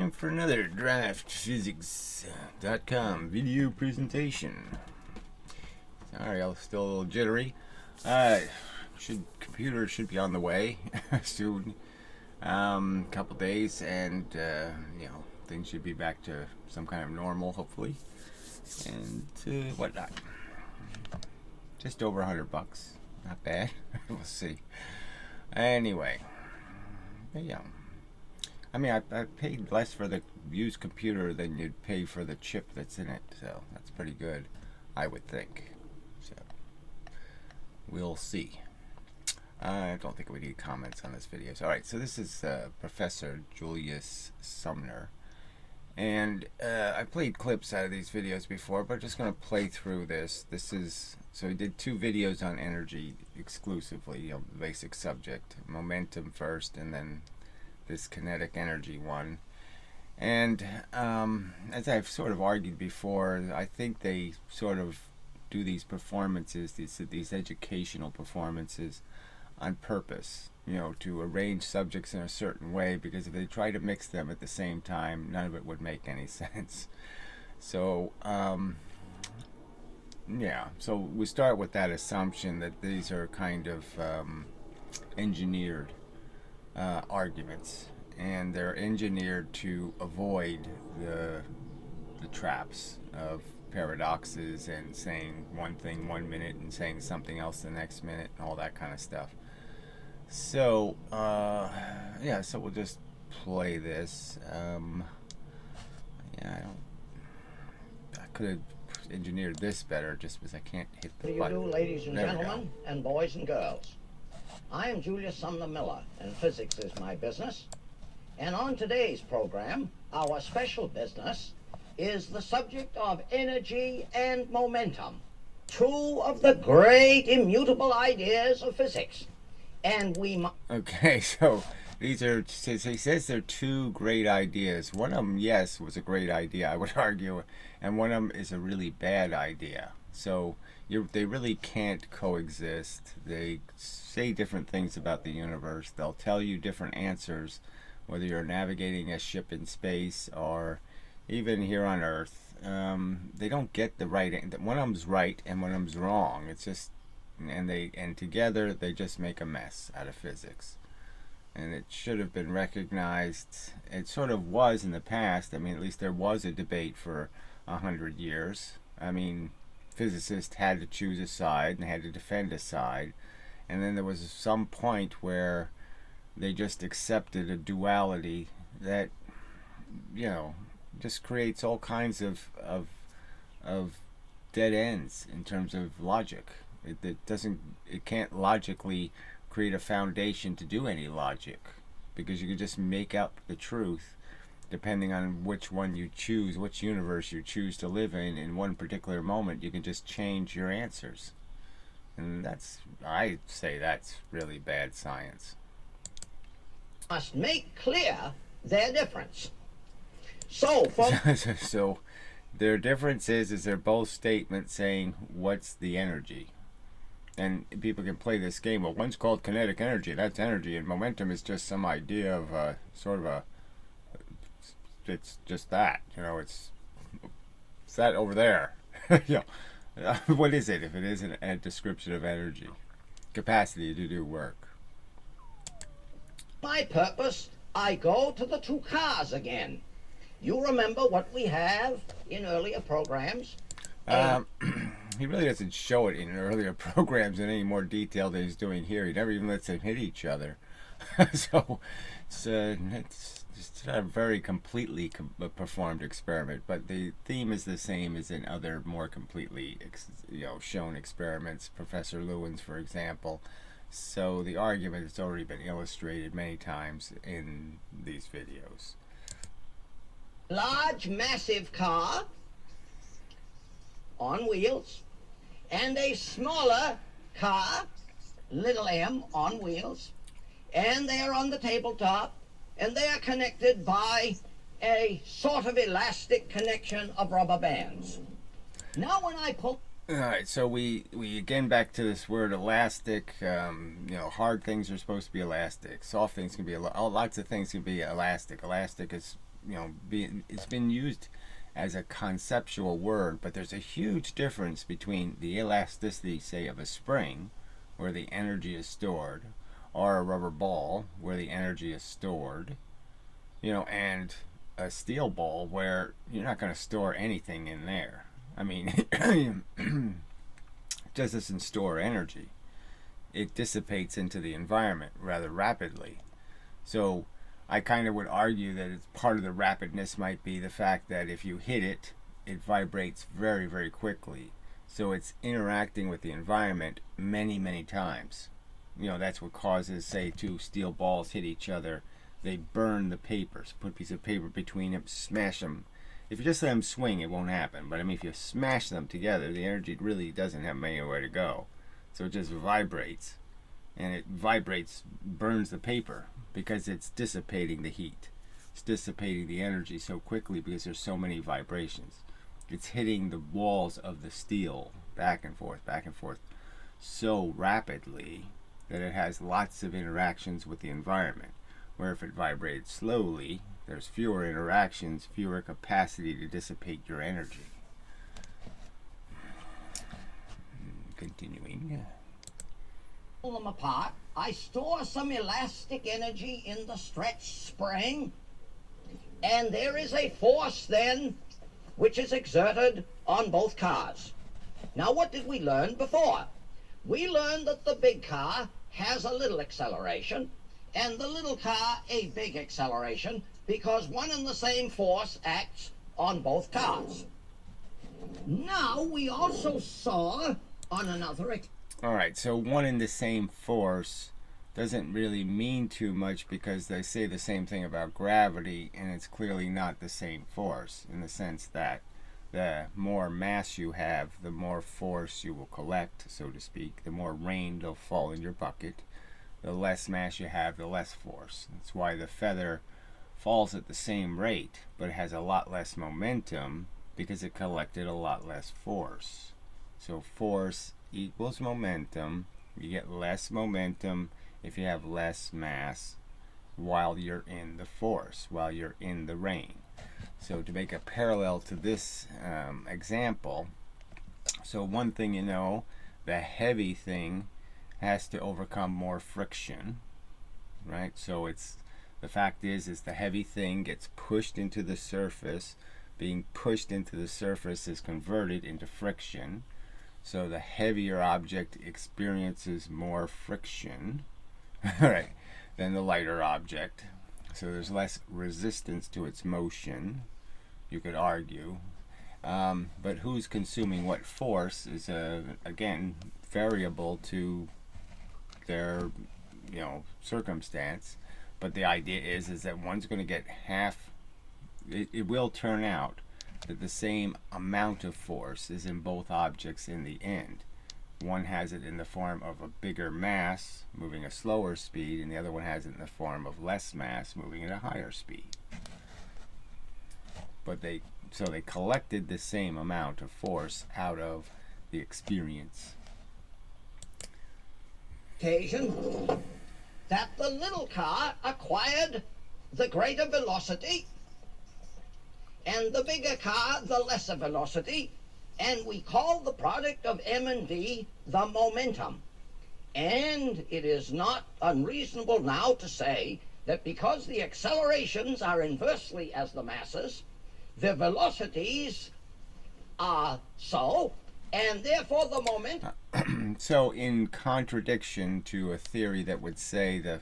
Time for another DraftPhysics.com video presentation. Sorry, I'm still a little jittery. Computer should be on the way soon. Couple days, and things should be back to some kind of normal, hopefully, and whatnot. Just over $100, not bad. We'll see. Anyway, yeah. I mean, I paid less for the used computer than you'd pay for the chip that's in it, so that's pretty good, I would think. So, we'll see. I don't think we need comments on this video. So, alright, so this is Professor Julius Sumner. And I played clips out of these videos before, but I'm just going to play through this. So he did 2 videos on energy exclusively, the basic subject. Momentum first, and then this kinetic energy one. And as I've sort of argued before, I think they sort of do these performances, these educational performances, on purpose, to arrange subjects in a certain way, because if they try to mix them at the same time, none of it would make any sense. So so we start with that assumption that these are kind of engineered arguments, and they're engineered to avoid the traps of paradoxes and saying one thing 1 minute and saying something else the next minute and all that kind of stuff. So so we'll just play this. I could have engineered this better, just because I can't hit the button. How do you do, ladies and gentlemen, and boys and girls? I am Julius Sumner Miller, and physics is my business. And on today's program, our special business is the subject of energy and momentum, 2 of the great immutable ideas of physics. And okay, so these are, he says they're 2 great ideas. One of them, yes, was a great idea, I would argue, and one of them is a really bad idea. So they really can't coexist. They say different things about the universe. They'll tell you different answers, whether you're navigating a ship in space or even here on Earth. They don't get the right. One of them's right and one of them's wrong. It's just, and together they just make a mess out of physics. And it should have been recognized. It sort of was in the past. I mean, at least there was a debate for 100 years. I mean, physicists had to choose a side and had to defend a side, and then there was some point where they just accepted a duality that just creates all kinds of dead ends in terms of logic. It can't logically create a foundation to do any logic, because you can just make up the truth depending on which one you choose, which universe you choose to live in one particular moment. You can just change your answers, and I say that's really bad science. Must make clear their difference. So their difference is they're both statements saying what's the energy. And people can play this game. Well, one's called kinetic energy, that's energy, and momentum is just some idea of it's just that, it's that over there. What is it if it isn't a description of energy? Capacity to do work. My purpose, I go to the 2 cars again. You remember what we have in earlier programs? He really doesn't show it in earlier programs in any more detail than he's doing here. He never even lets them hit each other. So it's not a very completely performed experiment, but the theme is the same as in other more completely shown experiments, Professor Lewin's, for example. So the argument has already been illustrated many times in these videos. Large, massive car on wheels, and a smaller car, little m, on wheels, and they are on the tabletop, and they are connected by a sort of elastic connection of rubber bands. Now when I pull... Alright, so we again back to this word elastic. Hard things are supposed to be elastic. Soft things can be, lots of things can be elastic. Elastic is it's been used as a conceptual word, but there's a huge difference between the elasticity, say, of a spring, where the energy is stored, or a rubber ball, where the energy is stored, and a steel ball, where you're not going to store anything in there. I mean, it just doesn't store energy. It dissipates into the environment rather rapidly. So I kind of would argue that it's part of the rapidness might be the fact that if you hit it, it vibrates very, very quickly. So it's interacting with the environment many, many times. That's what causes, say, two steel balls hit each other. They burn the papers, put a piece of paper between them, smash them. If you just let them swing, it won't happen. But I mean, if you smash them together, the energy really doesn't have anywhere to go. So it just vibrates. And it vibrates, burns the paper, because it's dissipating the heat. It's dissipating the energy so quickly because there's so many vibrations. It's hitting the walls of the steel back and forth, so rapidly that it has lots of interactions with the environment. Where if it vibrates slowly, there's fewer interactions, fewer capacity to dissipate your energy. Continuing. Pull them apart, I store some elastic energy in the stretched spring, and there is a force then which is exerted on both cars. Now, what did we learn before? We learned that the big car has a little acceleration and the little car a big acceleration because one and the same force acts on both cars. Now, we also saw on another Alright, so one and the same force doesn't really mean too much because they say the same thing about gravity, and it's clearly not the same force, in the sense that the more mass you have, the more force you will collect, so to speak. The more rain will fall in your bucket. The less mass you have, the less force. That's why the feather falls at the same rate, but it has a lot less momentum because it collected a lot less force. So force equals momentum. You get less momentum if you have less mass while you're in the force, while you're in the rain. So to make a parallel to this example, so one thing the heavy thing has to overcome more friction, right? So it's the fact is the heavy thing gets pushed into the surface. Being pushed into the surface is converted into friction. So the heavier object experiences more friction, right, than the lighter object. So there's less resistance to its motion, you could argue. But who's consuming what force is, again, variable to their, circumstance. But the idea is that one's going to get half. It will turn out that the same amount of force is in both objects in the end. One has it in the form of a bigger mass moving a slower speed, and the other one has it in the form of less mass moving at a higher speed. But they collected the same amount of force out of the experience. Occasion that the little car acquired the greater velocity and the bigger car the lesser velocity, and we call the product of M and V the momentum. And it is not unreasonable now to say that because the accelerations are inversely as the masses, the velocities are so, and therefore the momentum. So in contradiction to a theory that would say that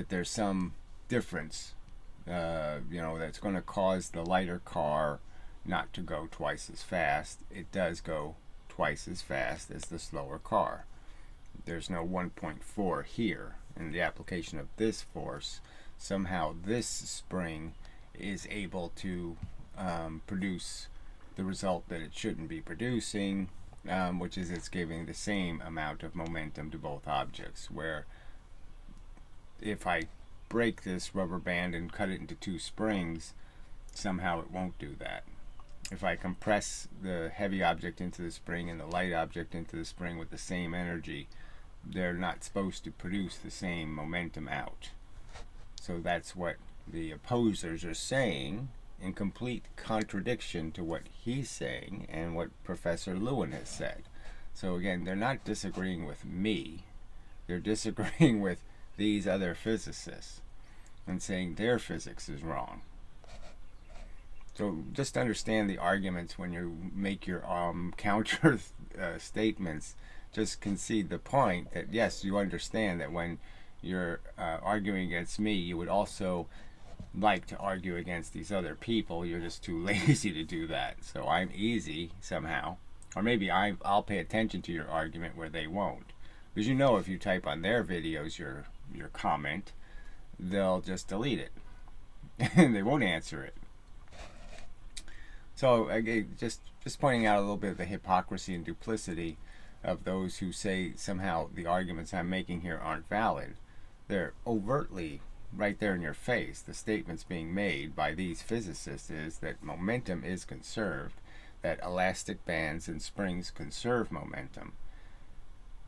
there's some difference, that's going to cause the lighter car not to go twice as fast, it does go twice as fast as the slower car. There's no 1.4 here. In the application of this force, somehow this spring is able to produce the result that it shouldn't be producing, which is it's giving the same amount of momentum to both objects, where if I break this rubber band and cut it into two springs, somehow it won't do that. If I compress the heavy object into the spring and the light object into the spring with the same energy, they're not supposed to produce the same momentum out. So that's what the opposers are saying in complete contradiction to what he's saying and what Professor Lewin has said. So again, they're not disagreeing with me. They're disagreeing with these other physicists and saying their physics is wrong. So just understand the arguments when you make your counter statements. Just concede the point that yes, you understand that when you're arguing against me, you would also like to argue against these other people. You're just too lazy to do that. So I'm easy somehow. Or maybe I'll pay attention to your argument where they won't. Because you know if you type on their videos your comment, they'll just delete it. And they won't answer it. So again, just pointing out a little bit of the hypocrisy and duplicity of those who say somehow the arguments I'm making here aren't valid. They're overtly right there in your face. The statements being made by these physicists is that momentum is conserved, that elastic bands and springs conserve momentum.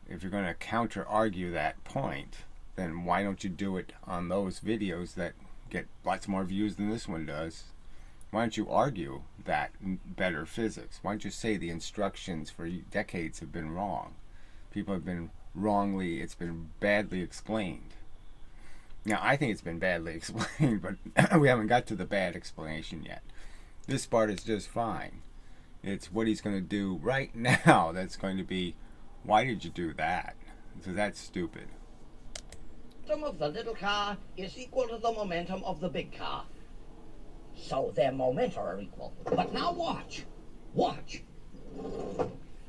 If you're going to counter argue that point, then why don't you do it on those videos that get lots more views than this one does? Why don't you argue that better physics? Why don't you say the instructions for decades have been wrong? People have been wrongly, it's been badly explained. Now, I think it's been badly explained, but we haven't got to the bad explanation yet. This part is just fine. It's what he's going to do right now that's going to be, why did you do that? So that's stupid. The momentum of the little car is equal to the momentum of the big car. So their momenta are equal. But now watch. Watch.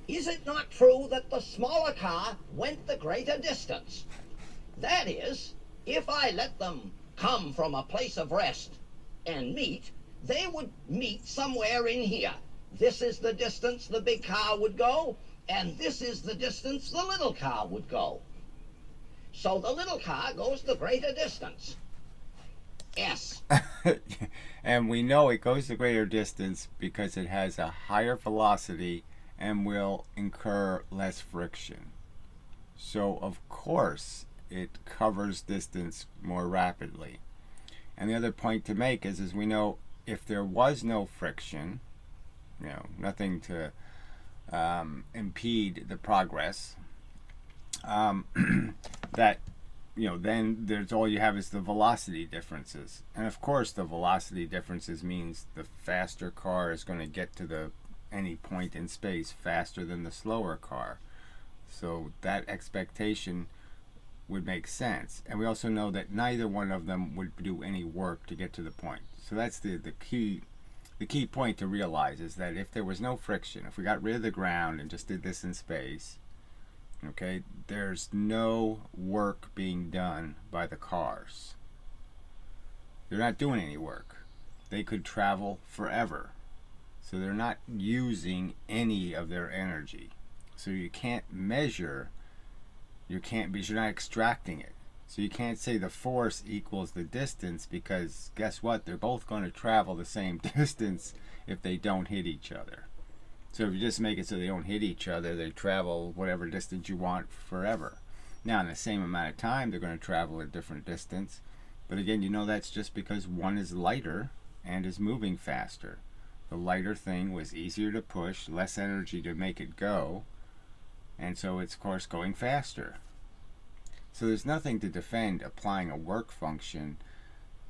Is it not true that the smaller car went the greater distance? That is, if I let them come from a place of rest and meet, they would meet somewhere in here. This is the distance the big car would go, and this is the distance the little car would go. So the little car goes the greater distance. S. And we know it goes the greater distance because it has a higher velocity and will incur less friction. So of course it covers distance more rapidly. And the other point to make is we know if there was no friction, nothing to impede the progress, that then there's all you have is the velocity differences. And of course the velocity differences means the faster car is going to get to any point in space faster than the slower car. So that expectation would make sense. And we also know that neither one of them would do any work to get to the point. So that's the key point to realize, is that if there was no friction, if we got rid of the ground and just did this in space, okay, there's no work being done by the cars. They're not doing any work. They could travel forever. So they're not using any of their energy. So you can't measure, you're not extracting it. So you can't say the force equals the distance, because guess what? They're both going to travel the same distance if they don't hit each other. So if you just make it so they don't hit each other, they travel whatever distance you want forever. Now in the same amount of time, they're going to travel a different distance. But again, that's just because one is lighter and is moving faster. The lighter thing was easier to push, less energy to make it go, and so it's of course going faster. So there's nothing to defend applying a work function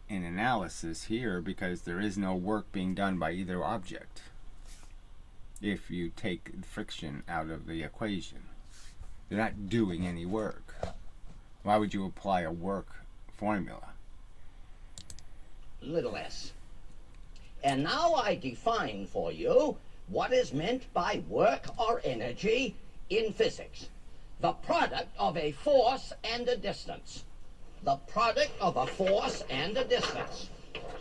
in analysis here, because there is no work being done by either object if you take friction out of the equation. They're not doing any work. Why would you apply a work formula? Little s. And now I define for you what is meant by work or energy in physics. The product of a force and a distance. The product of a force and a distance.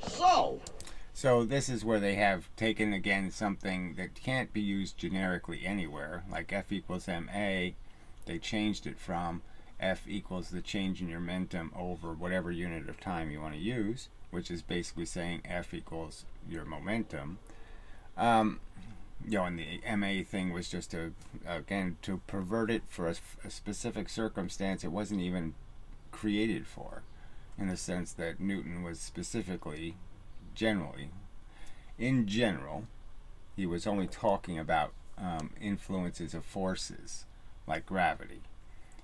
So this is where they have taken again something that can't be used generically anywhere, like F equals ma. They changed it from F equals the change in your momentum over whatever unit of time you want to use, which is basically saying F equals your momentum. And the MA thing was just to pervert it for a specific circumstance it wasn't even created for. in the sense that Newton was specifically, generally, in general, he was only talking about influences of forces like gravity,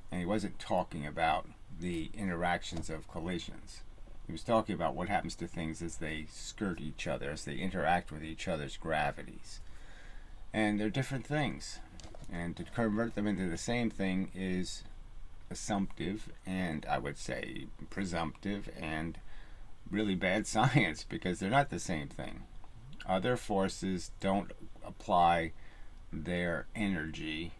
and he wasn't talking about the interactions of collisions. He was talking about what happens to things as they skirt each other, as they interact with each other's gravities. And they're different things. And to convert them into the same thing is assumptive, and I would say presumptive, and really bad science, because they're not the same thing. Other forces don't apply their energy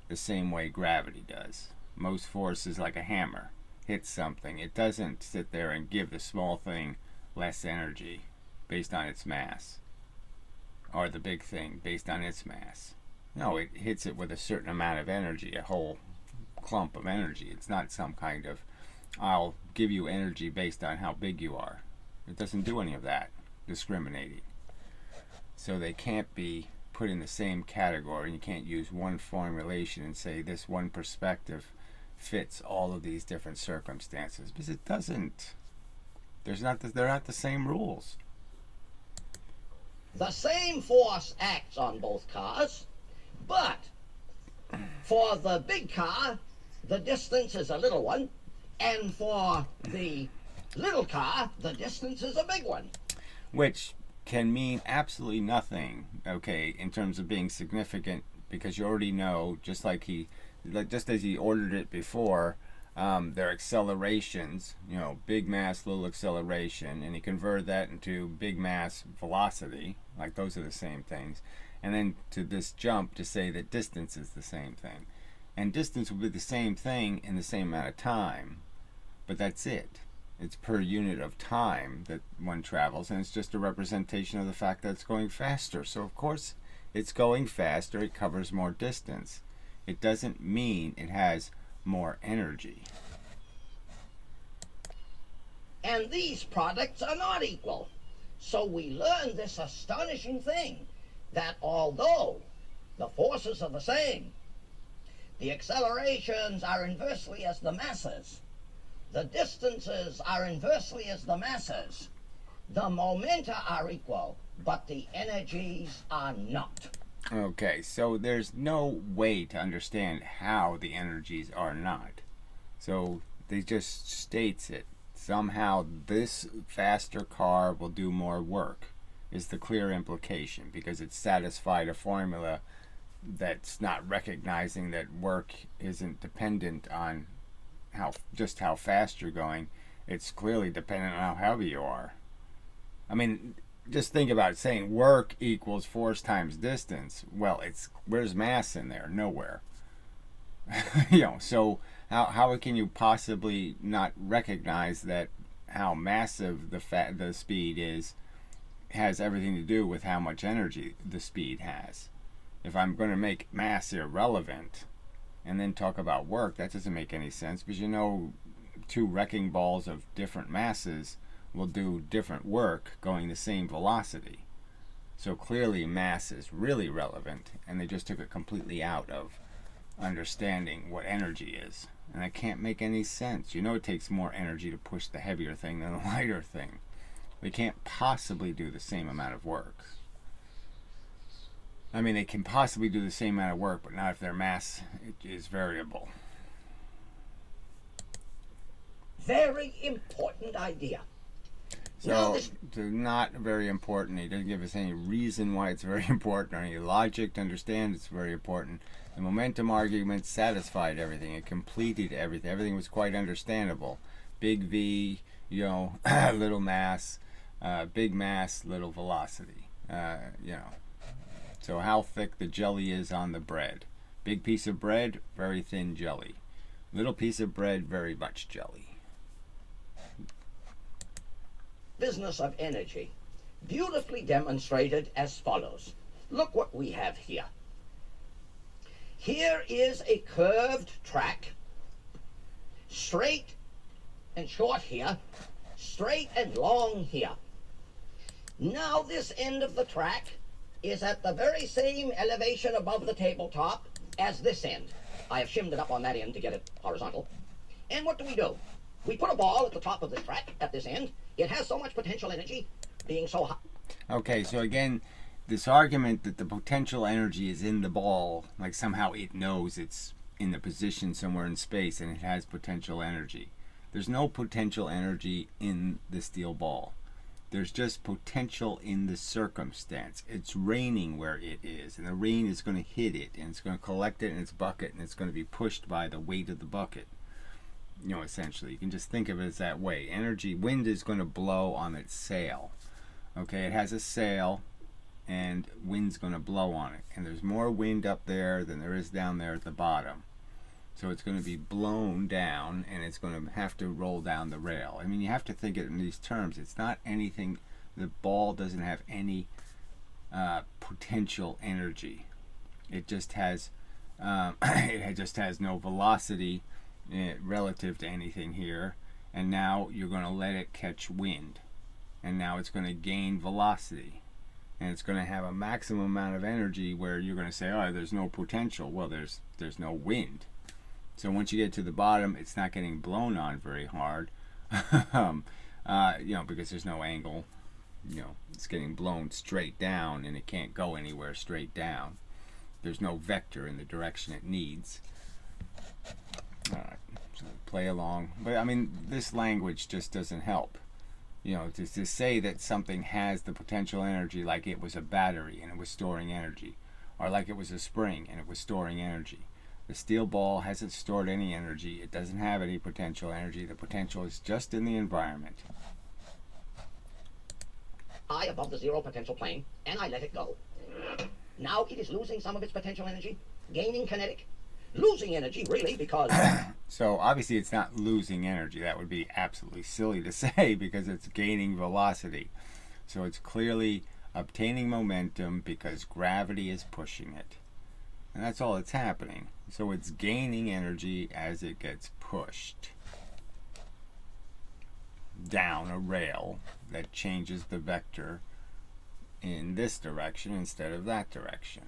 the same way gravity does. Most forces, like a hammer, hit something. It doesn't sit there and give the small thing less energy based on its mass, or the big thing based on its mass. No, it hits it with a certain amount of energy, a whole clump of energy. It's not some kind of, I'll give you energy based on how big you are. It doesn't do any of that discriminating. So they can't be put in the same category. You can't use one formulation and say this one perspective fits all of these different circumstances, because it doesn't. They're not the same rules. The same force acts on both cars, but for the big car, the distance is a little one, and for the little car, the distance is a big one. Which can mean absolutely nothing, okay, in terms of being significant, because you already know, just as he ordered it before, their accelerations, big mass, little acceleration, and he converted that into big mass velocity, like those are the same things. And then to this jump to say that distance is the same thing. And distance will be the same thing in the same amount of time, but that's it. It's per unit of time that one travels, and it's just a representation of the fact that it's going faster. So of course it's going faster, it covers more distance. It doesn't mean it has more energy. And these products are not equal. So we learn this astonishing thing, that although the forces are the same, the accelerations are inversely as the masses, the distances are inversely as the masses, the momenta are equal, but the energies are not. Okay, so there's no way to understand how the energies are not. So they just states it. Somehow this faster car will do more work is the clear implication, because it's satisfied a formula that's not recognizing that work isn't dependent on how fast you're going. It's clearly dependent on how heavy you are. I mean, just think about it, saying work equals force times distance. Well, where's mass in there? Nowhere. So how can you possibly not recognize that how massive the speed has everything to do with how much energy the speed has? If I'm going to make mass irrelevant and then talk about work, that doesn't make any sense, because two wrecking balls of different masses will do different work going the same velocity. So clearly mass is really relevant, and they just took it completely out of understanding what energy is. And that can't make any sense. It takes more energy to push the heavier thing than the lighter thing. They can't possibly do the same amount of work. I mean, they can possibly do the same amount of work, but not if their mass is variable. Very important idea. So not very important. He doesn't give us any reason why it's very important, or any logic to understand it's very important. The momentum argument satisfied everything. It completed everything. Everything was quite understandable. Big V, little mass, big mass, little velocity. So how thick the jelly is on the bread. Big piece of bread, very thin jelly. Little piece of bread, very much jelly. Business of energy, beautifully demonstrated as follows. Look what we have here. Here is a curved track, straight and short here, straight and long here. Now this end of the track is at the very same elevation above the tabletop as this end. I have shimmed it up on that end to get it horizontal. And what do? We put a ball at the top of this track at this end. It has so much potential energy, being so high. Okay, so again, this argument that the potential energy is in the ball, like somehow it knows it's in the position somewhere in space and it has potential energy. There's no potential energy in the steel ball. There's just potential in the circumstance. It's raining where it is, and the rain is going to hit it, and it's going to collect it in its bucket, and it's going to be pushed by the weight of the bucket. You know, essentially, you can just think of it as that way. Energy, wind is going to blow on its sail. Okay, it has a sail, and wind's going to blow on it. And there's more wind up there than there is down there at the bottom. So it's going to be blown down, and it's going to have to roll down the rail. I mean, you have to think it in these terms. It's not anything, the ball doesn't have any potential energy. It just has, it just has no velocity relative to anything here. And now you're going to let it catch wind. And now it's going to gain velocity. And it's going to have a maximum amount of energy where you're going to say, oh, there's no potential. Well, there's no wind. So once you get to the bottom, it's not getting blown on very hard, you know, because there's no angle. You know, it's getting blown straight down, and it can't go anywhere straight down. There's no vector in the direction it needs. All right, so play along. But I mean, this language just doesn't help. You know, to say that something has the potential energy like it was a battery and it was storing energy, or like it was a spring and it was storing energy. The steel ball hasn't stored any energy. It doesn't have any potential energy. The potential is just in the environment. High above the zero potential plane, and I let it go. Now it is losing some of its potential energy, gaining kinetic, losing energy really because... So obviously it's not losing energy. That would be absolutely silly to say because it's gaining velocity. So it's clearly obtaining momentum because gravity is pushing it. And that's all that's happening. So it's gaining energy as it gets pushed down a rail that changes the vector in this direction instead of that direction.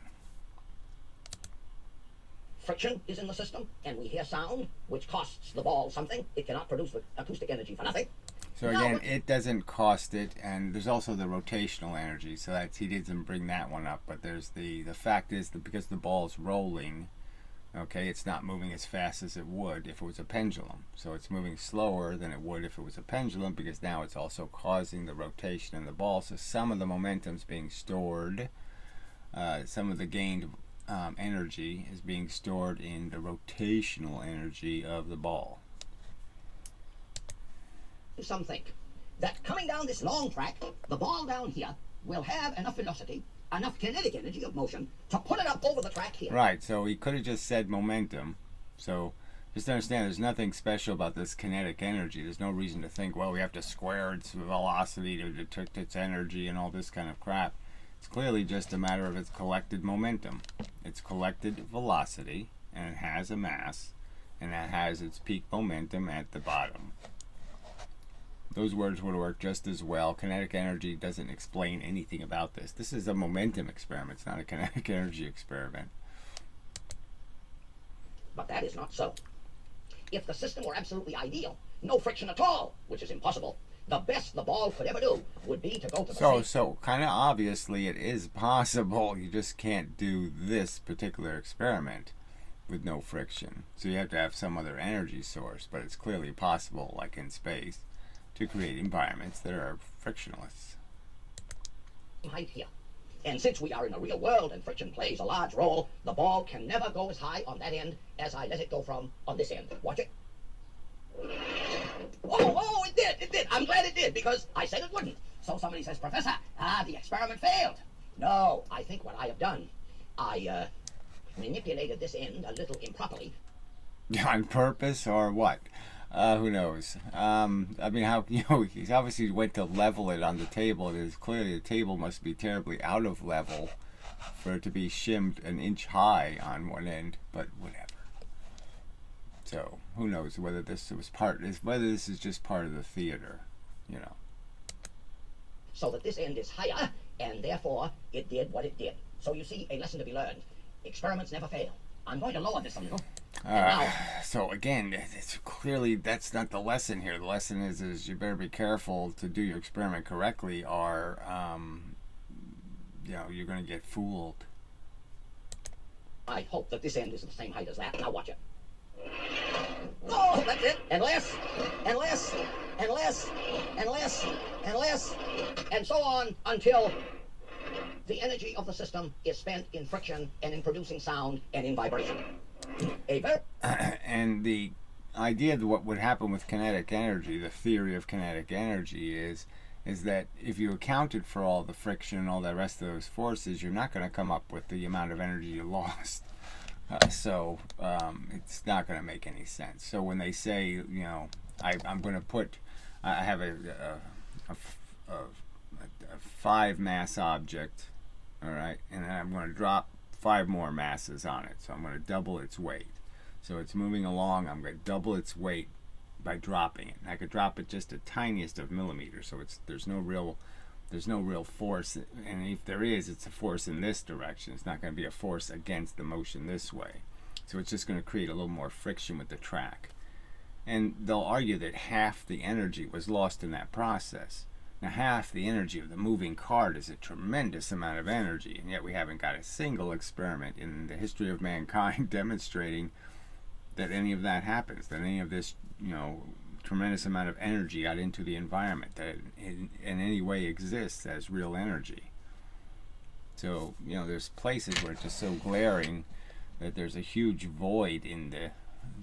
Friction is in the system, and we hear sound, which costs the ball something. It cannot produce acoustic energy for nothing. So again, it doesn't cost it, and there's also the rotational energy. So that's, he didn't bring that one up, but there's the fact is that because the ball's rolling, okay, it's not moving as fast as it would if it was a pendulum. So it's moving slower than it would if it was a pendulum because now it's also causing the rotation in the ball. So some of the momentum's being stored, some of the gained energy is being stored in the rotational energy of the ball. Some think that coming down this long track, the ball down here will have enough velocity, enough kinetic energy of motion to put it up over the track here. Right, so he could have just said momentum. So just understand there's nothing special about this kinetic energy. There's no reason to think, well, we have to square its velocity to detect its energy and all this kind of crap. It's clearly just a matter of its collected momentum. It's collected velocity, and it has a mass, and that has its peak momentum at the bottom. Those words would work just as well. Kinetic energy doesn't explain anything about this. This is a momentum experiment. It's not a kinetic energy experiment. But that is not so. If the system were absolutely ideal, no friction at all, which is impossible, the best the ball could ever do would be to go to the So kind of obviously it is possible. You just can't do this particular experiment with no friction. So you have to have some other energy source, but it's clearly possible, like in space, to create environments that are frictionless. Height here. And since we are in a real world and friction plays a large role, the ball can never go as high on that end as I let it go from on this end. Watch it. Oh, it did. I'm glad it did, because I said it wouldn't. So somebody says, Professor, the experiment failed. No, I think what I have done, I manipulated this end a little improperly. On purpose or what? Who knows? I mean, how, you know, he obviously went to level it on the table. It is clearly the table must be terribly out of level for it to be shimmed an inch high on one end, but whatever. So who knows whether this was whether this is just part of the theater, you know. So that this end is higher, and therefore it did what it did. So you see, a lesson to be learned. Experiments never fail. I'm going to lower this a little. So again, it's clearly that's not the lesson here. The lesson is you better be careful to do your experiment correctly, or you're going to get fooled. I hope that this end is the same height as that. Now watch it. Oh, that's it. And less, and less, and less, and less, and less, and so on until the energy of the system is spent in friction and in producing sound and in vibration. And the idea of what would happen with kinetic energy, the theory of kinetic energy is that if you accounted for all the friction and all the rest of those forces, you're not going to come up with the amount of energy you lost. So it's not going to make any sense. So when they say, I'm going to put, I have a 5 mass object, all right, and then I'm going to drop 5 more masses on it. So I'm going to double its weight. So it's moving along. I'm going to double its weight by dropping it. And I could drop it just the tiniest of millimeters. So there's no real force, and if there is, it's a force in this direction. It's not going to be a force against the motion this way. So it's just going to create a little more friction with the track. And they'll argue that half the energy was lost in that process. Now, half the energy of the moving cart is a tremendous amount of energy, and yet we haven't got a single experiment in the history of mankind demonstrating that any of that happens, that any of this, tremendous amount of energy got into the environment, that in any way exists as real energy. So, there's places where it's just so glaring that there's a huge void in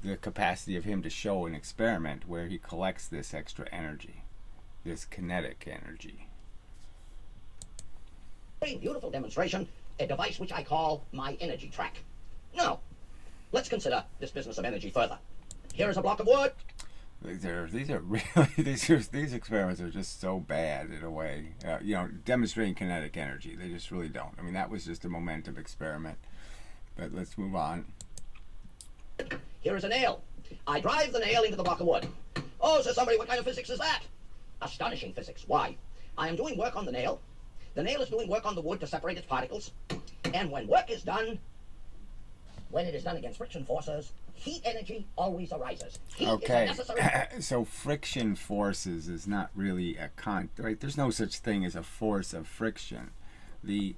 the capacity of him to show an experiment where he collects this extra energy, this kinetic energy. Very beautiful demonstration, a device which I call my energy track. Now, let's consider this business of energy further. Here is a block of wood. These experiments are just so bad in a way. Demonstrating kinetic energy, they just really don't. I mean, that was just a momentum experiment. But let's move on. Here is a nail. I drive the nail into the block of wood. Oh, says somebody, what kind of physics is that? Astonishing physics. Why? I am doing work on the nail. The nail is doing work on the wood to separate its particles. And when work is done, when it is done against friction forces, heat energy always arises. Heat is a necessary... So friction forces is not really a right? There's no such thing as a force of friction. The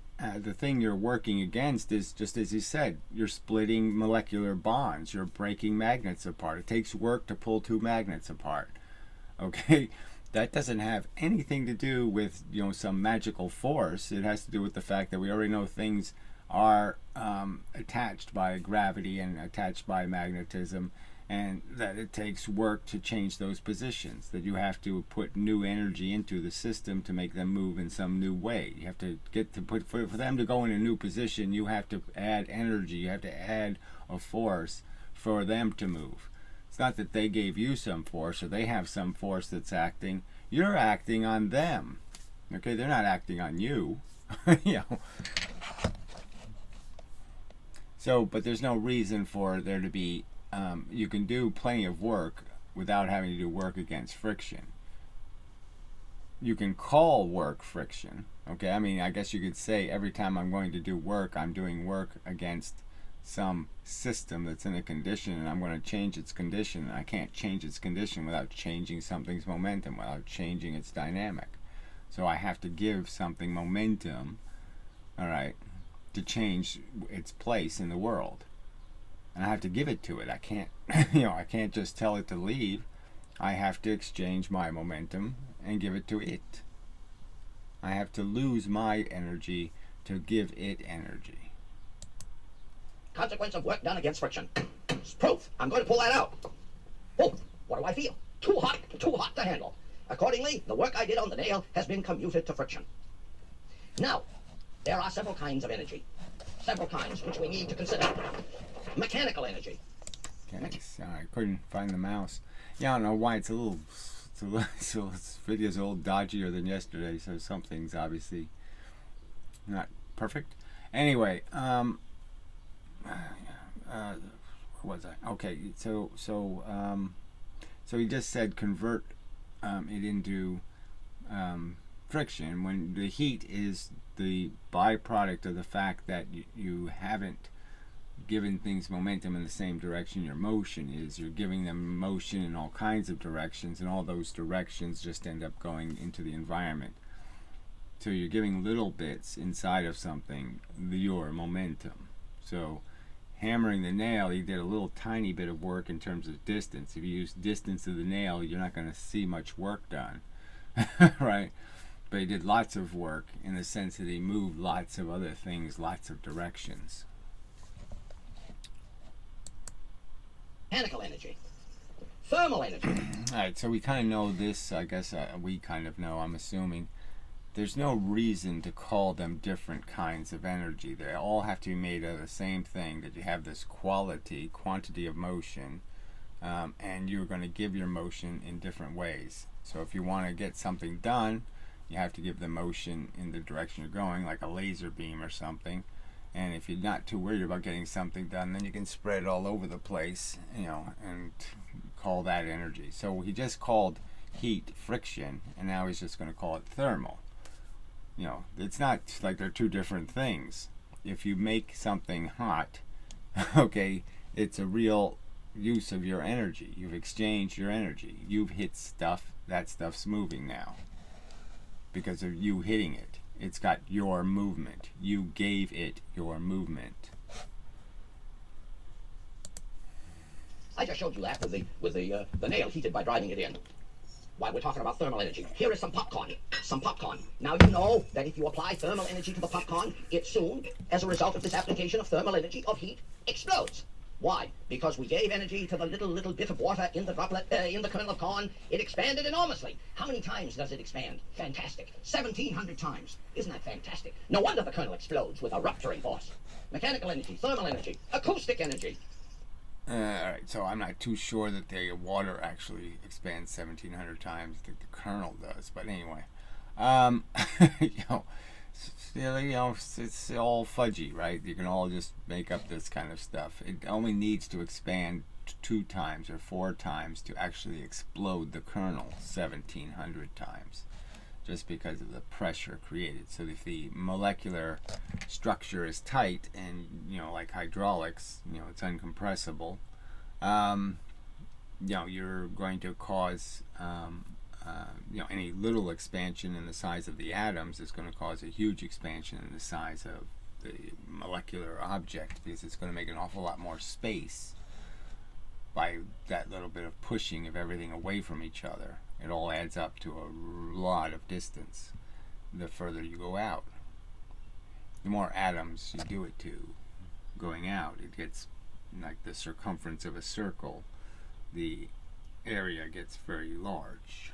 thing you're working against is, just as you said, you're splitting molecular bonds. You're breaking magnets apart. It takes work to pull 2 magnets apart. Okay? That doesn't have anything to do with, some magical force. It has to do with the fact that we already know things are attached by gravity and attached by magnetism, and that it takes work to change those positions, that you have to put new energy into the system to make them move in some new way. You have to for them to go in a new position, you have to add energy, you have to add a force for them to move. It's not that they gave you some force or they have some force that's acting. You're acting on them. Okay, they're not acting on you. So, but there's no reason for there to be, you can do plenty of work without having to do work against friction. You can call work friction. Okay, I mean, I guess you could say every time I'm going to do work, I'm doing work against some system that's in a condition, and I'm going to change its condition, and I can't change its condition without changing something's momentum, without changing its dynamic. So I have to give something momentum, all right, to change its place in the world, and I have to give it to it. I can't I can't just tell it to leave. I have to exchange my momentum and give it to it. I have to lose my energy to give it energy. Consequence of work done against friction. It's proof. I'm going to pull that out. Oh, what do I feel? Too hot to handle. Accordingly, the work I did on the nail has been commuted to friction. Now, there are several kinds of energy. Several kinds which we need to consider. Mechanical energy. Okay, sorry, I couldn't find the mouse. Yeah, I don't know why it's this video's a little dodgier than yesterday, so something's obviously not perfect. Anyway, where was I? Okay, so he just said convert it into friction when the heat is the byproduct of the fact that you haven't giving things momentum in the same direction your motion is. You're giving them motion in all kinds of directions, and all those directions just end up going into the environment. So you're giving little bits inside of something your momentum. So hammering the nail, you did a little tiny bit of work in terms of distance. If you use distance of the nail, you're not going to see much work done, right? But he did lots of work in the sense that he moved lots of other things, lots of directions. Mechanical energy. Thermal energy. Alright, so we kind of know this, I guess we kind of know, I'm assuming. There's no reason to call them different kinds of energy. They all have to be made of the same thing, that you have this quantity of motion, and you're going to give your motion in different ways. So if you want to get something done, you have to give the motion in the direction you're going, like a laser beam or something. And if you're not too worried about getting something done, then you can spread it all over the place, and call that energy. So he just called heat friction, and now he's just going to call it thermal. It's not like they're two different things. If you make something hot, okay, it's a real use of your energy. You've exchanged your energy. You've hit stuff, that stuff's moving now because of you hitting it. It's got your movement. You gave it your movement. I just showed you that with the nail heated by driving it in. Why, we're talking about thermal energy. Here is some popcorn. Some popcorn. Now you know that if you apply thermal energy to the popcorn, it soon, as a result of this application of thermal energy, of heat, explodes. Why? Because we gave energy to the little bit of water in the droplet, in the kernel of corn. It expanded enormously. How many times does it expand? Fantastic. 1,700 times. Isn't that fantastic? No wonder the kernel explodes with a rupturing force. Mechanical energy, thermal energy, acoustic energy. Alright, so I'm not too sure that the water actually expands 1,700 times. I think the kernel does, but anyway. It's all fudgy, right? You can all just make up this kind of stuff. It only needs to expand 2 times or 4 times to actually explode the kernel 1,700 times, just because of the pressure created. So if the molecular structure is tight and, like hydraulics, it's uncompressible, you're going to cause any little expansion in the size of the atoms is going to cause a huge expansion in the size of the molecular object, because it's going to make an awful lot more space by that little bit of pushing of everything away from each other. It all adds up to a lot of distance the further you go out. The more atoms you do it to going out, it gets like the circumference of a circle. The area gets very large.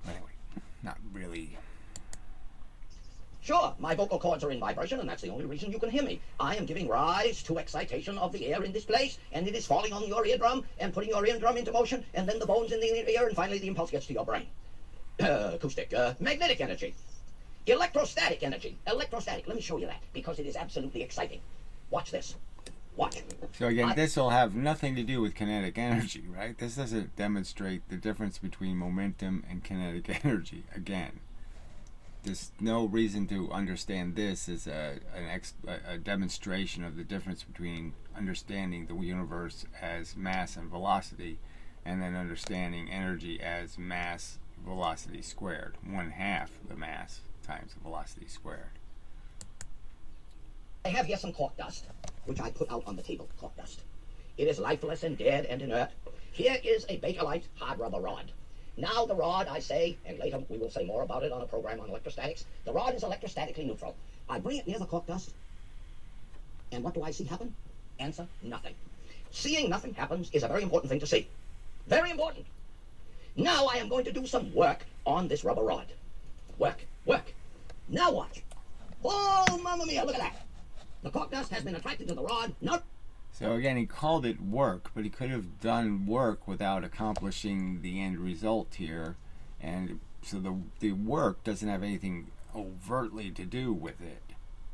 Anyway, not really. Sure, my vocal cords are in vibration, and that's the only reason you can hear me. I am giving rise to excitation of the air in this place, and it is falling on your eardrum and putting your eardrum into motion, and then the bones in the ear, and finally the impulse gets to your brain. Acoustic, magnetic energy, electrostatic energy. Electrostatic, let me show you that, because it is absolutely exciting. Watch this. Watch. So again, this will have nothing to do with kinetic energy, right? This doesn't demonstrate the difference between momentum and kinetic energy. Again, there's no reason to understand this as a demonstration of the difference between understanding the universe as mass and velocity, and then understanding energy as mass velocity squared. 1/2 the mass times the velocity squared. I have here some cork dust, which I put out on the table, cork dust. It is lifeless and dead and inert. Here is a Bakelite hard rubber rod. Now the rod, I say, and later we will say more about it on a program on electrostatics, the rod is electrostatically neutral. I bring it near the cork dust, and what do I see happen? Answer, nothing. Seeing nothing happens is a very important thing to see. Very important. Now I am going to do some work on this rubber rod. Work, work. Now watch. Oh, mamma mia, look at that. The cork dust has been attracted to the rod. No. So again, he called it work, but he could have done work without accomplishing the end result here. And so the work doesn't have anything overtly to do with it.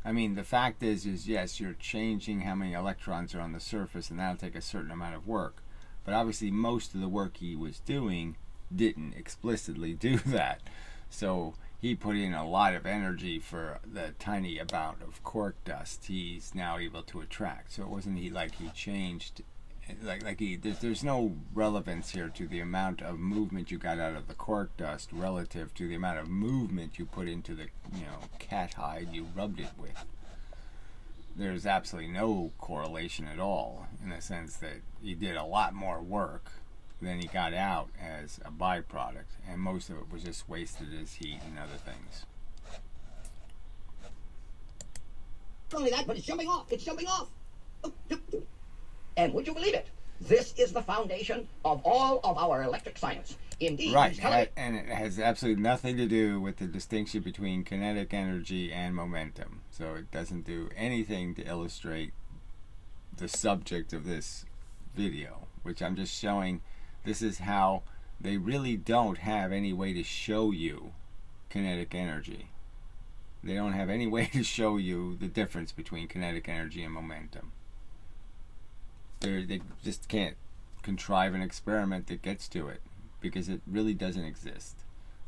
I mean, the fact is yes, you're changing how many electrons are on the surface, and that'll take a certain amount of work. But obviously most of the work he was doing didn't explicitly do that. So he put in a lot of energy for the tiny amount of cork dust he's now able to attract. So it wasn't like he changed, there's no relevance here to the amount of movement you got out of the cork dust relative to the amount of movement you put into the cat hide you rubbed it with. There's absolutely no correlation at all, in the sense that he did a lot more work than he got out as a byproduct, and most of it was just wasted as heat and other things. Not only that, but it's jumping off. It's jumping off. And would you believe it? This is the foundation of all of our electric science. Indeed. Right, and it has absolutely nothing to do with the distinction between kinetic energy and momentum. So it doesn't do anything to illustrate the subject of this video, which I'm just showing. This is how they really don't have any way to show you kinetic energy. They don't have any way to show you the difference between kinetic energy and momentum. They just can't contrive an experiment that gets to it, because it really doesn't exist.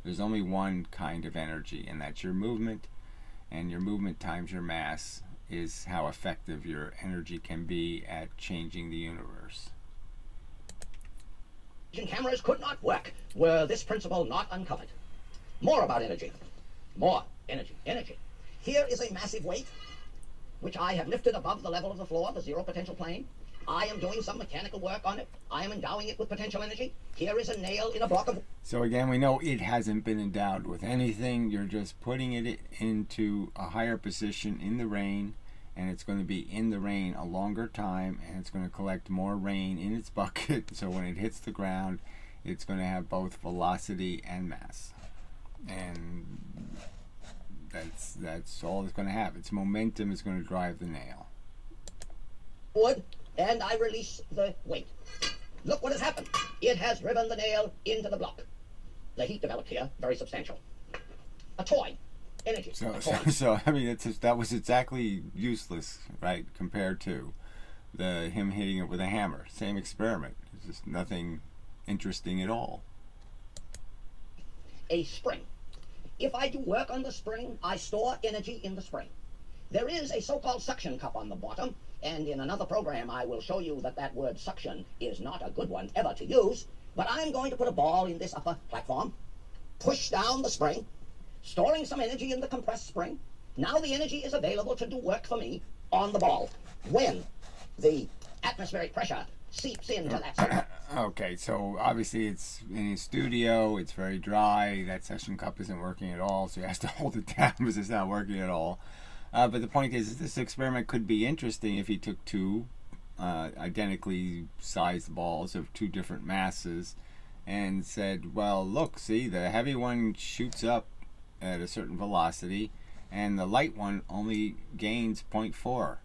There's only one kind of energy, and that's your movement, and your movement times your mass is how effective your energy can be at changing the universe. Cameras could not work were this principle not uncovered. More about energy. More energy. Energy. Here is a massive weight, which I have lifted above the level of the floor, the zero potential plane. I am doing some mechanical work on it. I am endowing it with potential energy. Here is a nail in a block of... So again, we know it hasn't been endowed with anything. You're just putting it into a higher position in the rain, and it's going to be in the rain a longer time, and it's going to collect more rain in its bucket. So when it hits the ground, it's going to have both velocity and mass. And that's all it's going to have. Its momentum is going to drive the nail. Wood, and I release the weight. Look what has happened. It has driven the nail into the block. The heat developed here, very substantial. A toy. Energy. So I mean, that was exactly useless, right, compared to him hitting it with a hammer. Same experiment. It's just nothing interesting at all. A spring. If I do work on the spring, I store energy in the spring. There is a so-called suction cup on the bottom, and in another program I will show you that word suction is not a good one ever to use, but I'm going to put a ball in this upper platform, push down the spring, storing some energy in the compressed spring. Now the energy is available to do work for me on the ball when the atmospheric pressure seeps into that spring. Okay, so obviously it's in his studio, it's very dry, that suction cup isn't working at all, so he has to hold it down because it's not working at all. But the point is, this experiment could be interesting if he took two identically sized balls of two different masses and said, well, look, see, the heavy one shoots up at a certain velocity and the light one only gains 0.4.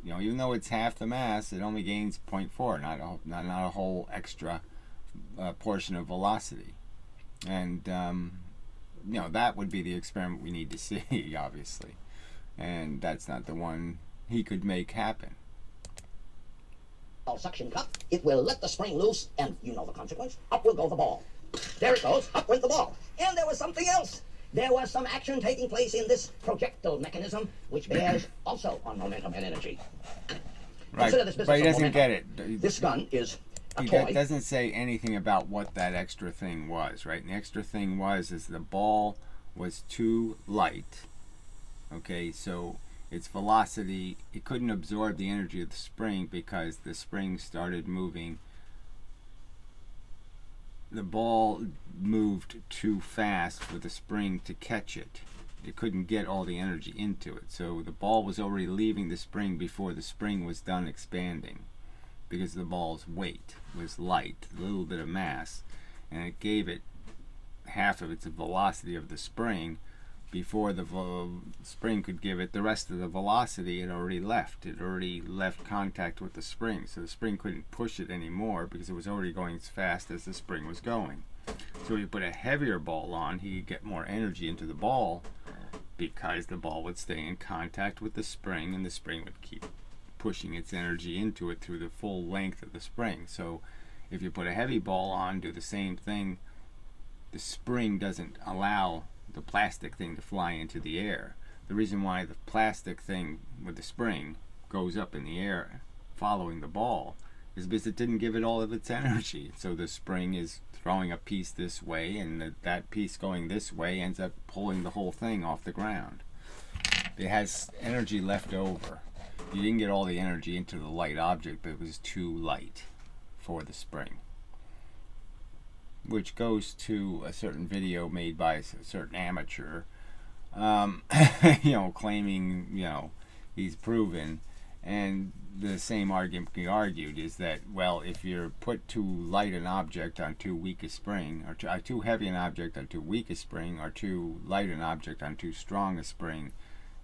Even though it's half the mass, it only gains 0.4, not a whole extra portion of velocity. And that would be the experiment we need to see, obviously. And that's not the one he could make happen. Suction cup, it will let the spring loose, and you know the consequence. Up will go the ball. There it goes, up went the ball. And there was something else. There was some action taking place in this projectile mechanism, which bears also on momentum and energy. Right, but he doesn't get it. This gun is a he toy. Doesn't say anything about what that extra thing was, right? And the extra thing is the ball was too light. Okay, so its velocity, it couldn't absorb the energy of the spring because the spring started moving. The ball moved too fast for the spring to catch it. It couldn't get all the energy into it. So the ball was already leaving the spring before the spring was done expanding, because the ball's weight was light, a little bit of mass, and it gave it half of its velocity of the spring. Before the spring could give it the rest of the velocity, it already left. It already left contact with the spring, so the spring couldn't push it anymore because it was already going as fast as the spring was going. So if you put a heavier ball on, he could get more energy into the ball because the ball would stay in contact with the spring, and the spring would keep pushing its energy into it through the full length of the spring. So if you put a heavy ball on, do the same thing. The spring doesn't allow the plastic thing to fly into the air. The reason why the plastic thing with the spring goes up in the air following the ball is because it didn't give it all of its energy. So the spring is throwing a piece this way, and that piece going this way ends up pulling the whole thing off the ground. It has energy left over. You didn't get all the energy into the light object, but it was too light for the spring. Which goes to a certain video made by a certain amateur, claiming, he's proven. And the same argument can be argued is that, well, if you're put too light an object on too weak a spring, or too heavy an object on too weak a spring, or too light an object on too strong a spring,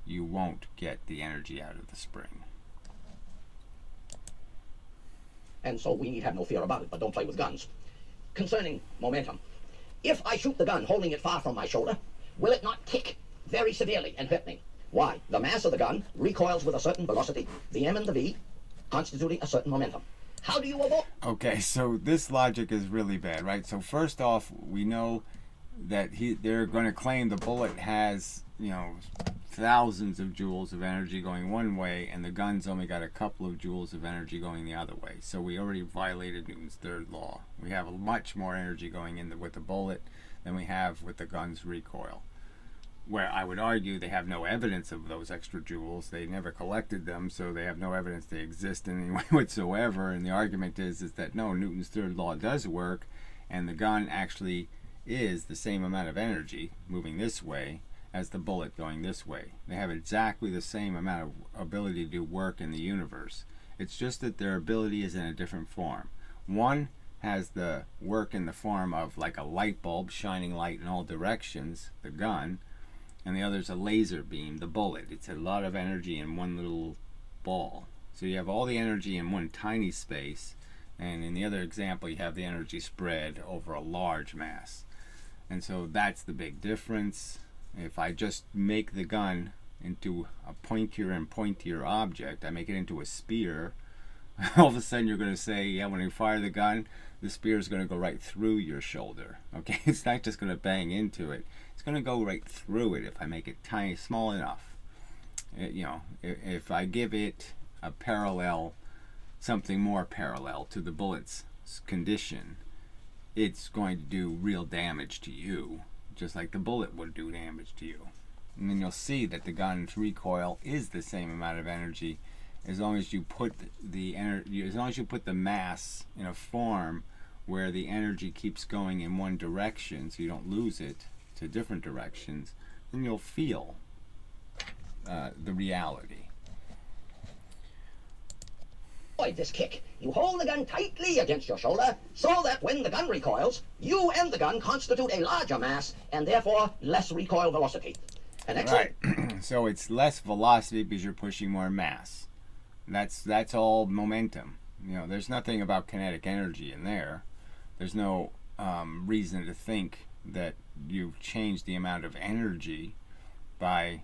you won't get the energy out of the spring. And so we need have no fear about it, but don't play with guns. Concerning momentum, if I shoot the gun holding it far from my shoulder, will it not tick very severely and hurt me? Why? The mass of the gun recoils with a certain velocity, the m and the v, constituting a certain momentum. How do you avoid? Okay, so this logic is really bad, right? So first off, we know that they're going to claim the bullet has, thousands of joules of energy going one way, and the gun's only got a couple of joules of energy going the other way. So we already violated Newton's third law. We have much more energy going in with the bullet than we have with the gun's recoil. Where I would argue they have no evidence of those extra joules. They never collected them, so they have no evidence they exist in any way whatsoever. And the argument is that no, Newton's third law does work, and the gun actually is the same amount of energy moving this way as the bullet going this way. They have exactly the same amount of ability to do work in the universe. It's just that their ability is in a different form. One has the work in the form of like a light bulb shining light in all directions, the gun, and the other is a laser beam, the bullet. It's a lot of energy in one little ball. So you have all the energy in one tiny space, and in the other example you have the energy spread over a large mass. And so that's the big difference. If I just make the gun into a pointier and pointier object, I make it into a spear, all of a sudden you're going to say, yeah, when you fire the gun, the spear is going to go right through your shoulder. Okay, it's not just going to bang into it. It's going to go right through it if I make it tiny, small enough. If I give it a parallel, something more parallel to the bullet's condition, it's going to do real damage to you, just like the bullet would do damage to you. And then you'll see that the gun's recoil is the same amount of energy as long as you put the mass in a form where the energy keeps going in one direction, so you don't lose it to different directions. Then you'll feel the reality. Avoid this kick. You hold the gun tightly against your shoulder so that when the gun recoils, you and the gun constitute a larger mass and therefore less recoil velocity. An excellent... Right. So it's less velocity because you're pushing more mass. That's all momentum. There's nothing about kinetic energy in there. There's no reason to think that you've changed the amount of energy by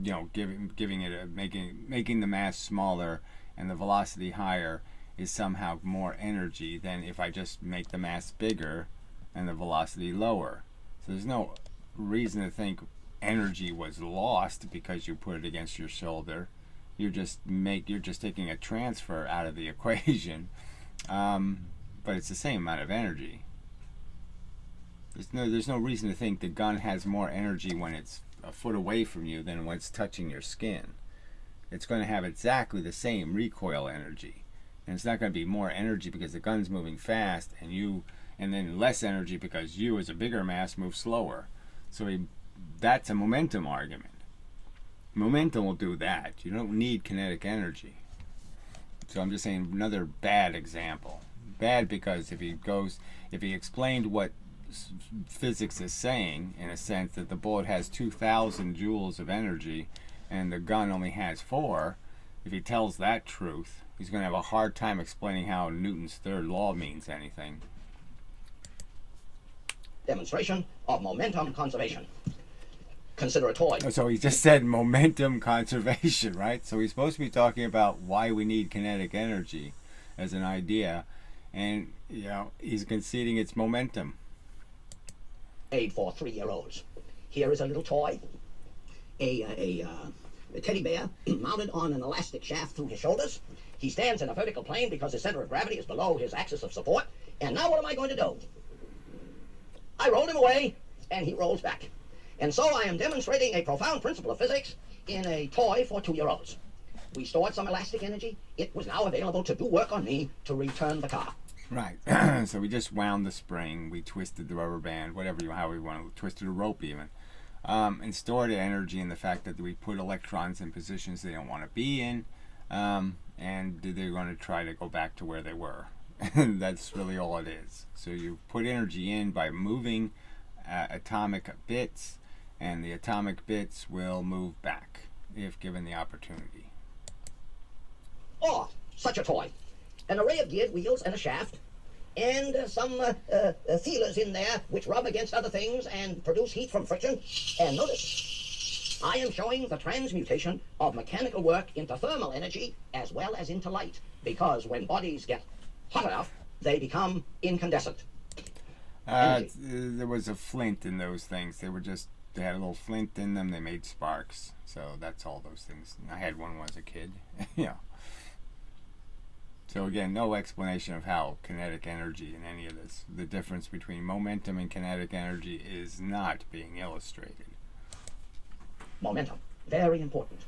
giving it making the mass smaller and the velocity higher is somehow more energy than if I just make the mass bigger and the velocity lower. So there's no reason to think energy was lost because you put it against your shoulder. You're just taking a transfer out of the equation, but it's the same amount of energy. There's no reason to think the gun has more energy when it's a foot away from you than when it's touching your skin. It's going to have exactly the same recoil energy, and it's not going to be more energy because the gun's moving fast and then less energy because you as a bigger mass move slower. So that's a momentum argument. Momentum will do that. You don't need kinetic energy. So I'm just saying another bad example. Bad because if he explained what physics is saying, in a sense that the bullet has 2,000 joules of energy and the gun only has 4, if he tells that truth, he's going to have a hard time explaining how Newton's third law means anything. Demonstration of momentum conservation. Consider a toy. So he just said momentum conservation, right? So he's supposed to be talking about why we need kinetic energy as an idea, and he's conceding it's momentum. made for 3-year-olds. Here is a little toy, a teddy bear mounted on an elastic shaft through his shoulders. He stands in a vertical plane because his center of gravity is below his axis of support. And now what am I going to do? I roll him away, and he rolls back. And so I am demonstrating a profound principle of physics in a toy for 2-year-olds. We stored some elastic energy. It was now available to do work on me to return the car. Right. So we just wound the spring, we twisted the rubber band, how we want to, twisted a rope even, and stored energy in the fact that we put electrons in positions they don't want to be in, and they're going to try to go back to where they were. That's really all it is. So you put energy in by moving atomic bits, and the atomic bits will move back if given the opportunity. Oh, such a toy. An array of geared wheels and a shaft, and some feelers in there which rub against other things and produce heat from friction. And notice, I am showing the transmutation of mechanical work into thermal energy as well as into light, because when bodies get hot enough, they become incandescent. There was a flint in those things. They had a little flint in them. They made sparks. So that's all those things. I had one when I was a kid. Yeah. So again, no explanation of how kinetic energy in any of this. The difference between momentum and kinetic energy is not being illustrated. Momentum, very important.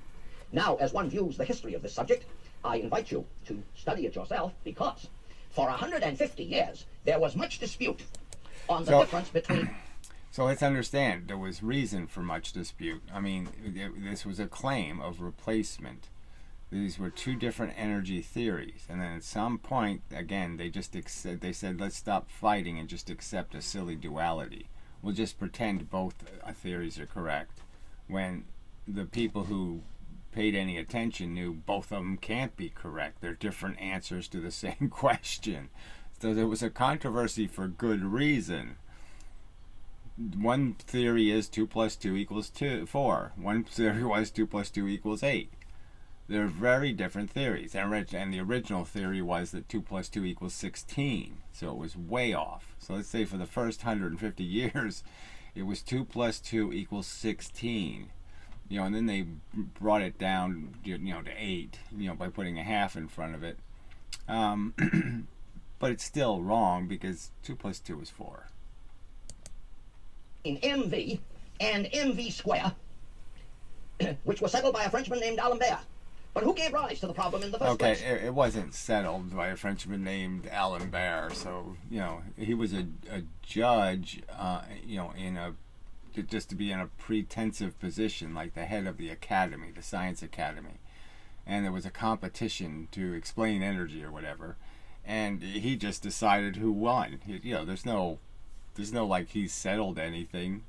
Now, as one views the history of this subject, I invite you to study it yourself, because for 150 years there was much dispute on the difference between... So let's understand, there was reason for much dispute. I mean, this was a claim of replacement. These were two different energy theories, and then at some point, again, they said, let's stop fighting and just accept a silly duality. We'll just pretend both theories are correct, when the people who paid any attention knew both of them can't be correct. They're different answers to the same question. So there was a controversy for good reason. One theory is 2 + 2 = 4. One theory was 2 + 2 = 8. They're very different theories, and the original theory was that 2 + 2 = 16, so it was way off. So let's say for the first 150 years, it was 2 + 2 = 16, and then they brought it down, to 8, by putting a half in front of it. But it's still wrong, because 2 + 2 is 4. In MV and MV square, which was settled by a Frenchman named D'Alembert. But who gave rise to the problem in the first place? Okay, it wasn't settled by a Frenchman named D'Alembert. So, he was a judge, just to be in a pretensive position, like the head of the academy, the science academy. And there was a competition to explain energy or whatever. And he just decided who won. There's no like he settled anything.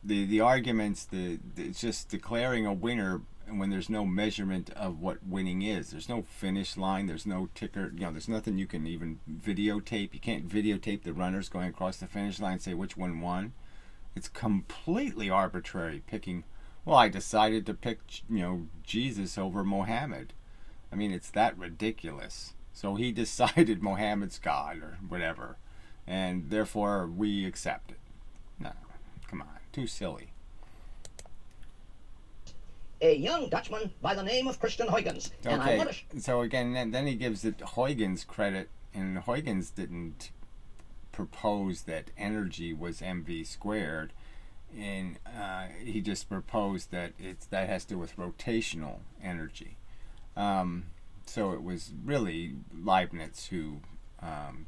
The arguments, it's just declaring a winner when there's no measurement of what winning is. There's no finish line. There's no ticker. There's nothing you can even videotape. You can't videotape the runners going across the finish line and say which one won. It's completely arbitrary picking. Well, I decided to pick, Jesus over Mohammed. I mean, it's that ridiculous. So he decided Mohammed's God or whatever, and therefore we accept it. No, come on, too silly. A young Dutchman by the name of Christian Huygens. And Okay, so again, then he gives it Huygens credit, and Huygens didn't propose that energy was mv squared, and he just proposed that that has to do with rotational energy. So it was really Leibniz who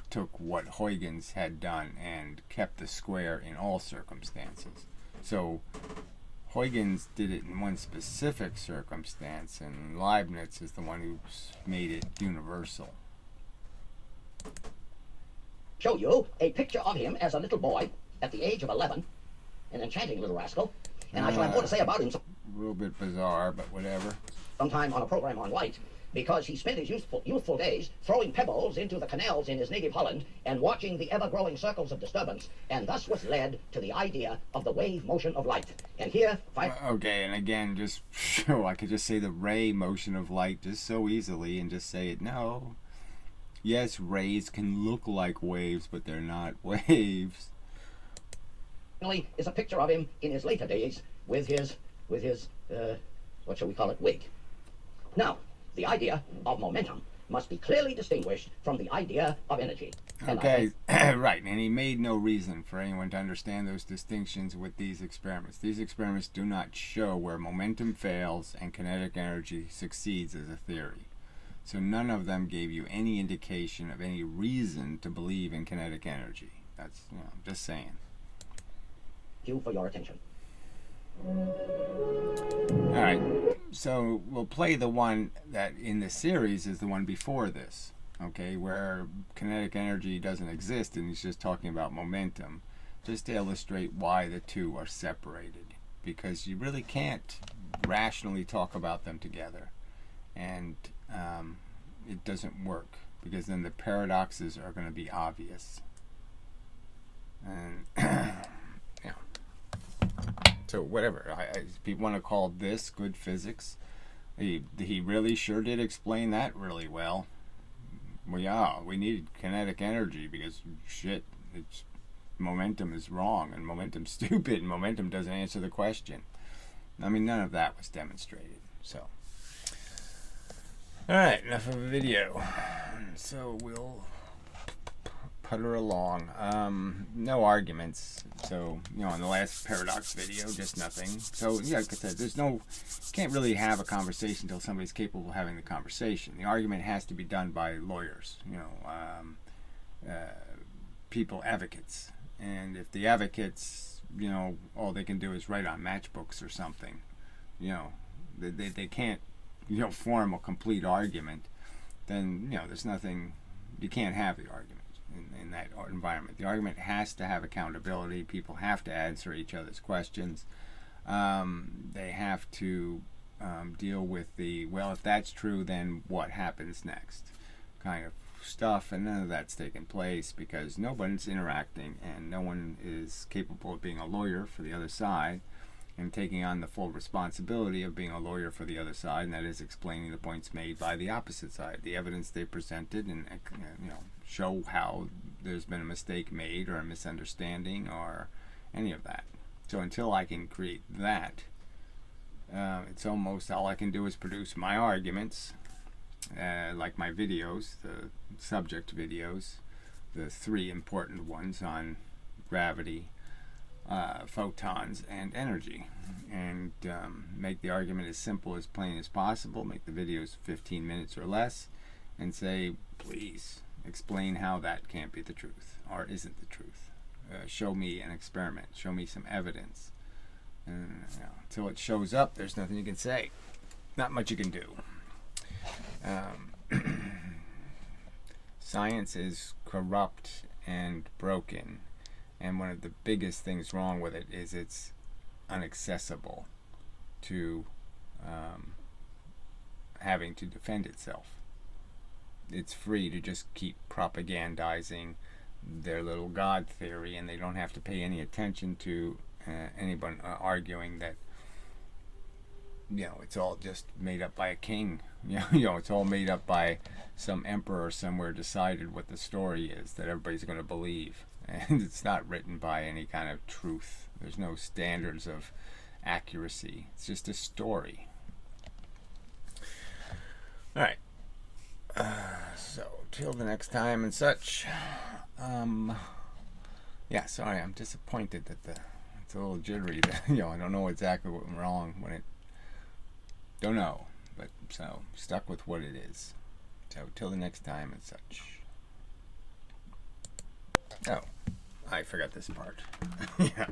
took what Huygens had done and kept the square in all circumstances. So Huygens did it in one specific circumstance, and Leibniz is the one who made it universal. Show you a picture of him as a little boy at the age of 11, an enchanting little rascal, and I shall have more to say about him A little bit bizarre, but whatever. sometime on a program on light, because he spent his youthful days throwing pebbles into the canals in his native Holland and watching the ever-growing circles of disturbance, and thus was led to the idea of the wave motion of light. And here... Okay, and again, just I could just say the ray motion of light just so easily and just say it. No. Yes, rays can look like waves, but they're not waves. is a picture of him in his later days with his what shall we call it, wig. Now, the idea of momentum must be clearly distinguished from the idea of energy. Okay, right, and he made no reason for anyone to understand those distinctions with these experiments. These experiments do not show where momentum fails and kinetic energy succeeds as a theory. So none of them gave you any indication of any reason to believe in kinetic energy. That's, just saying. Thank you for your attention. Alright, so we'll play the one that in the series is the one before this, okay, where kinetic energy doesn't exist and he's just talking about momentum, just to illustrate why the two are separated, because you really can't rationally talk about them together, and it doesn't work, because then the paradoxes are going to be obvious. And so whatever, people want to call this good physics. He really sure did explain that really well. Well, yeah, we needed kinetic energy because shit, momentum is wrong and momentum's stupid and momentum doesn't answer the question. I mean, none of that was demonstrated. So, all right, enough of a video. So we'll putter along. No arguments. So, in the last paradox video, just nothing. So, yeah, like I said, can't really have a conversation until somebody's capable of having the conversation. The argument has to be done by lawyers, people, advocates. And if the advocates, all they can do is write on matchbooks or something, they can't, form a complete argument, then, there's nothing, you can't have the argument. In that environment, the argument has to have accountability. People have to answer each other's questions. They have to deal with if that's true, then what happens next kind of stuff, and none of that's taken place because no one's interacting and no one is capable of being a lawyer for the other side and taking on the full responsibility of being a lawyer for the other side, and that is explaining the points made by the opposite side, the evidence they presented, and show how there's been a mistake made or a misunderstanding or any of that. So until I can create that, it's almost all I can do is produce my arguments, like my videos, the subject videos, the 3 important ones on gravity, photons, and energy, and make the argument as simple as plain as possible, make the videos 15 minutes or less, and say, please explain how that can't be the truth or isn't the truth. Show me an experiment, show me some evidence. And until it shows up, there's nothing you can say, not much you can do. Science is corrupt and broken, and one of the biggest things wrong with it is it's inaccessible to having to defend itself. It's free to just keep propagandizing their little God theory, and they don't have to pay any attention to anyone arguing that it's all just made up by a king. It's all made up by some emperor somewhere decided what the story is that everybody's going to believe, and it's not written by any kind of truth. There's no standards of accuracy. It's just a story. All right. So till the next time and such. Yeah, sorry, I'm disappointed that it's a little jittery. That, I don't know exactly what went wrong when it. Don't know, but so stuck with what it is. So till the next time and such. Oh, I forgot this part. Yeah.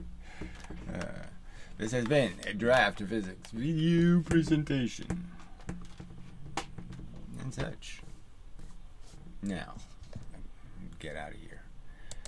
This has been a Draft Physics video presentation and such. Now, get out of here.